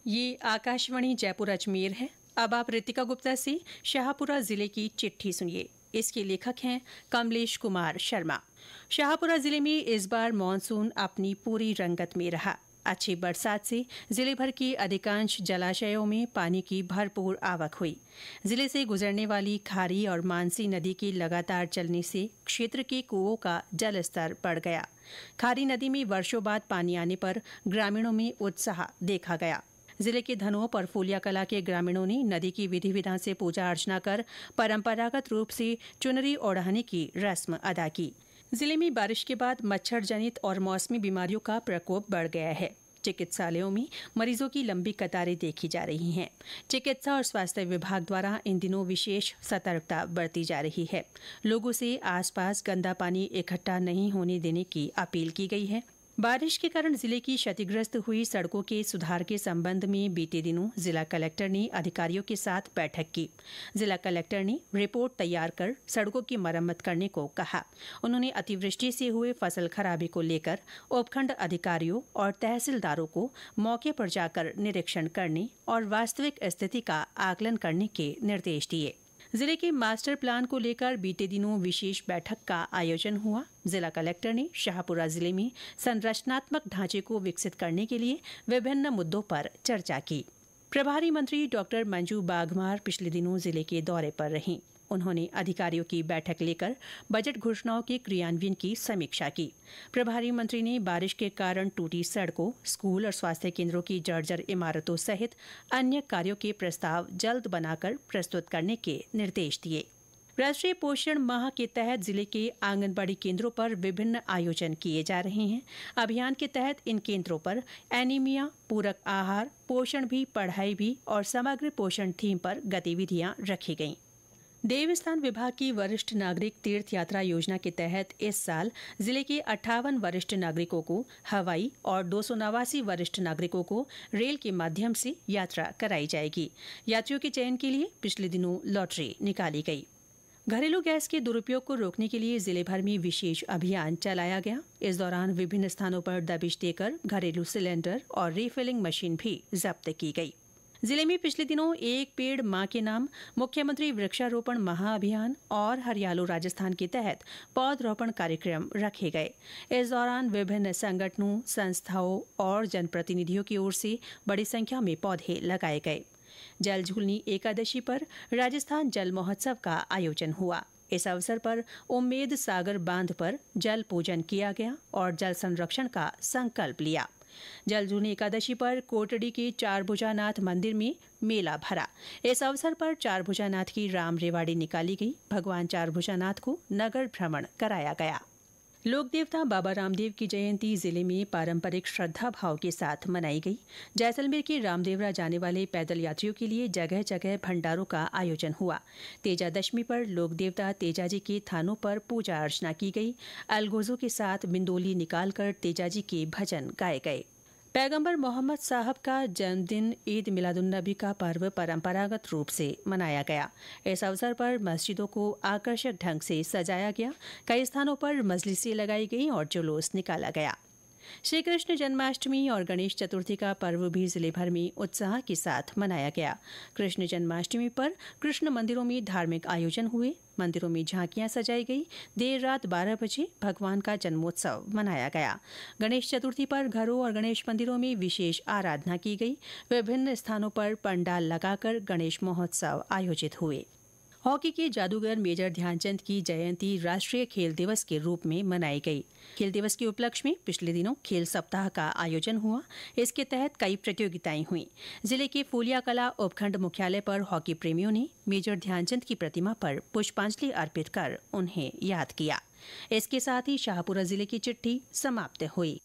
ये आकाशवाणी जयपुर अजमेर है। अब आप रितिका गुप्ता से शाहपुरा जिले की चिट्ठी सुनिए। इसके लेखक हैं कमलेश कुमार शर्मा। शाहपुरा जिले में इस बार मानसून अपनी पूरी रंगत में रहा। अच्छी बरसात से जिले भर के अधिकांश जलाशयों में पानी की भरपूर आवक हुई। जिले से गुजरने वाली खारी और मानसी नदी के लगातार चलने से क्षेत्र के कुओं का जलस्तर बढ़ गया। खारी नदी में वर्षों बाद पानी आने पर ग्रामीणों में उत्साह देखा गया। जिले के धनोप और फूलिया कला के ग्रामीणों ने नदी की विधि विधान से पूजा अर्चना कर परंपरागत रूप से चुनरी ओढ़ाने की रस्म अदा की। जिले में बारिश के बाद मच्छर जनित और मौसमी बीमारियों का प्रकोप बढ़ गया है। चिकित्सालयों में मरीजों की लंबी कतारें देखी जा रही हैं। चिकित्सा और स्वास्थ्य विभाग द्वारा इन दिनों विशेष सतर्कता बरती जा रही है। लोगों से आसपास गंदा पानी इकट्ठा नहीं होने देने की अपील की गई है। बारिश के कारण जिले की क्षतिग्रस्त हुई सड़कों के सुधार के संबंध में बीते दिनों जिला कलेक्टर ने अधिकारियों के साथ बैठक की। जिला कलेक्टर ने रिपोर्ट तैयार कर सड़कों की मरम्मत करने को कहा। उन्होंने अतिवृष्टि से हुए फसल खराबे को लेकर उपखंड अधिकारियों और तहसीलदारों को मौके पर जाकर निरीक्षण करने और वास्तविक स्थिति का आकलन करने के निर्देश दिए। जिले के मास्टर प्लान को लेकर बीते दिनों विशेष बैठक का आयोजन हुआ। जिला कलेक्टर ने शाहपुरा जिले में संरचनात्मक ढांचे को विकसित करने के लिए विभिन्न मुद्दों पर चर्चा की। प्रभारी मंत्री डॉक्टर मंजू बाघमार पिछले दिनों जिले के दौरे पर रहीं। उन्होंने अधिकारियों की बैठक लेकर बजट घोषणाओं के क्रियान्वयन की समीक्षा की। प्रभारी मंत्री ने बारिश के कारण टूटी सड़कों, स्कूल और स्वास्थ्य केंद्रों की जर्जर इमारतों सहित अन्य कार्यों के प्रस्ताव जल्द बनाकर प्रस्तुत करने के निर्देश दिए। राष्ट्रीय पोषण माह के तहत जिले के आंगनबाड़ी केंद्रों पर विभिन्न आयोजन किए जा रहे हैं। अभियान के तहत इन केंद्रों पर एनीमिया, पूरक आहार, पोषण भी, पढ़ाई भी और समग्र पोषण थीम पर गतिविधियां रखी गईं। देवस्थान विभाग की वरिष्ठ नागरिक तीर्थ यात्रा योजना के तहत इस साल जिले के 58 वरिष्ठ नागरिकों को हवाई और 289 वरिष्ठ नागरिकों को रेल के माध्यम से यात्रा कराई जाएगी। यात्रियों के चयन के लिए पिछले दिनों लॉटरी निकाली गई। घरेलू गैस के दुरुपयोग को रोकने के लिए जिले भर में विशेष अभियान चलाया गया। इस दौरान विभिन्न स्थानों पर दबिश देकर घरेलू सिलेंडर और रिफिलिंग मशीन भी जब्त की गई। जिले में पिछले दिनों एक पेड़ मां के नाम, मुख्यमंत्री वृक्षारोपण महाअभियान और हरियालो राजस्थान के तहत पौधरोपण कार्यक्रम रखे गए। इस दौरान विभिन्न संगठनों, संस्थाओं और जनप्रतिनिधियों की ओर से बड़ी संख्या में पौधे लगाए गए। जल झूलनी एकादशी पर राजस्थान जल महोत्सव का आयोजन हुआ। इस अवसर पर उम्मेद सागर बांध पर जल पूजन किया गया और जल संरक्षण का संकल्प लिया। जलझूलनी एकादशी पर कोटड़ी के चारभुजानाथ मंदिर में मेला भरा। इस अवसर पर चारभुजानाथ की राम रेवाड़ी निकाली गई। भगवान चारभुजानाथ को नगर भ्रमण कराया गया। लोकदेवता बाबा रामदेव की जयंती जिले में पारंपरिक श्रद्धा भाव के साथ मनाई गई। जैसलमेर के रामदेवरा जाने वाले पैदल यात्रियों के लिए जगह जगह भंडारों का आयोजन हुआ। तेजा दशमी पर लोकदेवता तेजाजी के थानों पर पूजा अर्चना की गई। अलगोजों के साथ बिंदोली निकालकर तेजाजी के भजन गाए गए। पैगंबर मोहम्मद साहब का जन्मदिन ईद मिलादुन्नबी का पर्व परंपरागत रूप से मनाया गया। इस अवसर पर मस्जिदों को आकर्षक ढंग से सजाया गया। कई स्थानों पर मजलिसें लगाई गईं और जुलूस निकाला गया। श्री कृष्ण जन्माष्टमी और गणेश चतुर्थी का पर्व भी जिले भर में उत्साह के साथ मनाया गया। कृष्ण जन्माष्टमी पर कृष्ण मंदिरों में धार्मिक आयोजन हुए। मंदिरों में झांकियां सजाई गई। देर रात 12 बजे भगवान का जन्मोत्सव मनाया गया। गणेश चतुर्थी पर घरों और गणेश मंदिरों में विशेष आराधना की गई। विभिन्न स्थानों पर पंडाल लगाकर गणेश महोत्सव आयोजित हुए। हॉकी के जादूगर मेजर ध्यानचंद की जयंती राष्ट्रीय खेल दिवस के रूप में मनाई गई। खेल दिवस के उपलक्ष्य में पिछले दिनों खेल सप्ताह का आयोजन हुआ। इसके तहत कई प्रतियोगिताएं हुईं। जिले के फूलिया कला उपखंड मुख्यालय पर हॉकी प्रेमियों ने मेजर ध्यानचंद की प्रतिमा पर पुष्पांजलि अर्पित कर उन्हें याद किया। इसके साथ ही शाहपुरा जिले की चिट्ठी समाप्त हुई।